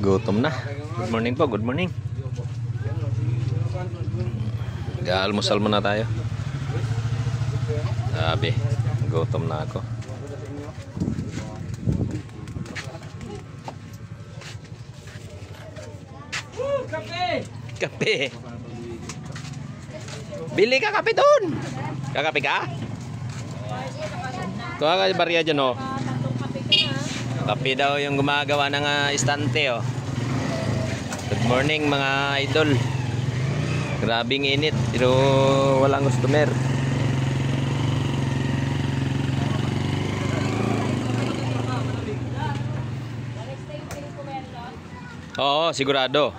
Gutom na. Good morning po, good morning. Ga-almusal muna tayo. Sabi, gutom na ako. Kape! Kape. Bili ka kape doon. Kakape ka? Kuha ka barya dyan, oh. Kape daw yung gumagawa ng istante, oh. Good morning mga idol. Grabing init pero walang customer. Oo, sigurado.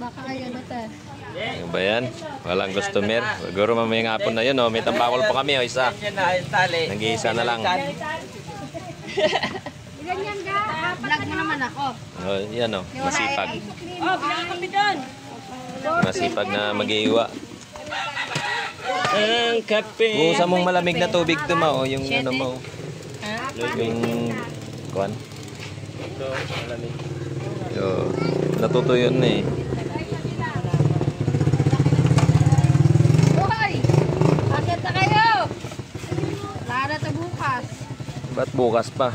Baka kayo na ta. Ano ba yan? Walang customer. Siguro mamayang hapon na yun, oh. May tambakol pa kami, oh, isa. Nag-iisa na lang. Ilan yan ga? Vlog mo naman ako. Oh, yan, oh. Masipag. Oh, vlog kami doon. Masipag na mag-iiwa. Ang kape! Buhusan mong malamig na tubig to, ma, oh. Yung ano mo. Yung kuwan. Ito, malamig. Yo, natutuyo na eh. Hoy! Bakit na kayo? Wala na ito bukas. Ba't bukas pa?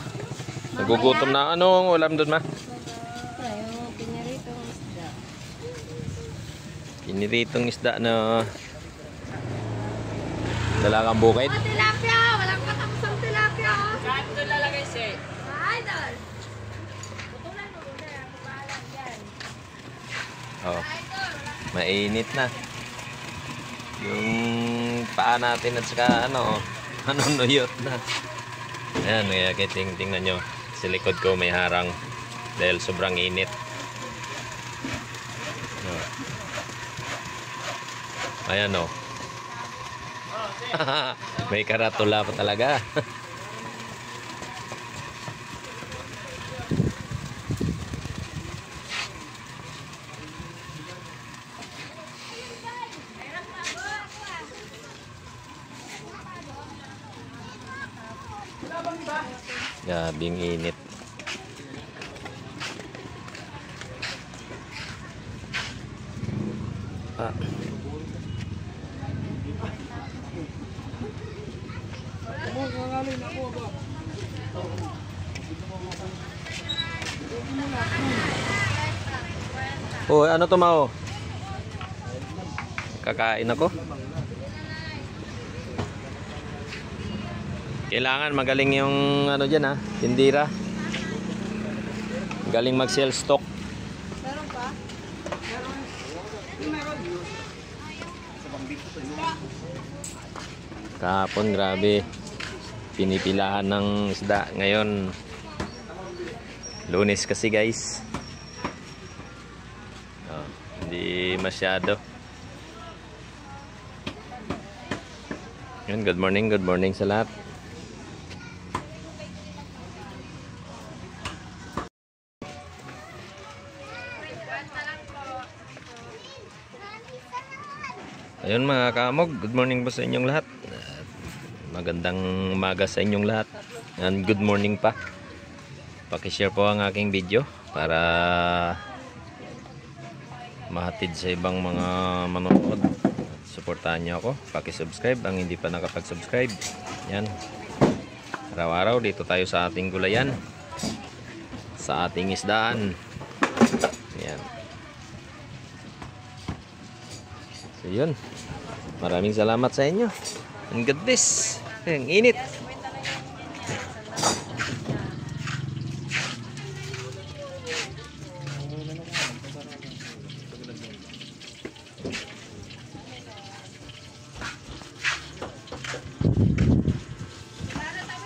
Nagugutom na. Anong ulam doon, ma? Yung piniritong isda. Piniritong isda na dalagang bukid. Oh, tilapia! Walang katapusang tilapia! Saan ito lalagay siya? Idol! Putulan mo muna. Kumahalan yan. Oh, mainit na. Yung paa natin at saka ano, nanunuyot na. Ayan, kaya tingnan nyo. Sa likod ko may harang dahil sobrang init. Oh. Ayan, oh. May karatula pa talaga. Gabing init. Ah. Oh, ano to, Mao? Kakain ako. Kailangan magaling yung ano dyan, ha, tindira. Galing mag-sell stock. Meron pa? Kahapon, grabe. Pinipilahan ng isda. Ngayon, Lunes kasi, guys. Oh, hindi masyado. Yun, good morning sa lahat. Ayun mga kamog, good morning po sa inyong lahat. Magandang umaga sa inyong lahat. And good morning pa. Paki-share po ang aking video para mahatid sa ibang mga manonood. Suportahan niyo ako. Paki-subscribe ang hindi pa nakapag-subscribe. Yan. Araw-araw dito tayo sa ating gulayan. Sa ating isdaan. Yan. So yun. Maraming salamat sa inyo. And God bless. Ang init.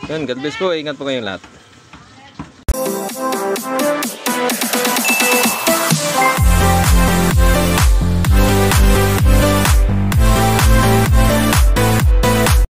Yun, God bless po. Ingat po kayong lahat.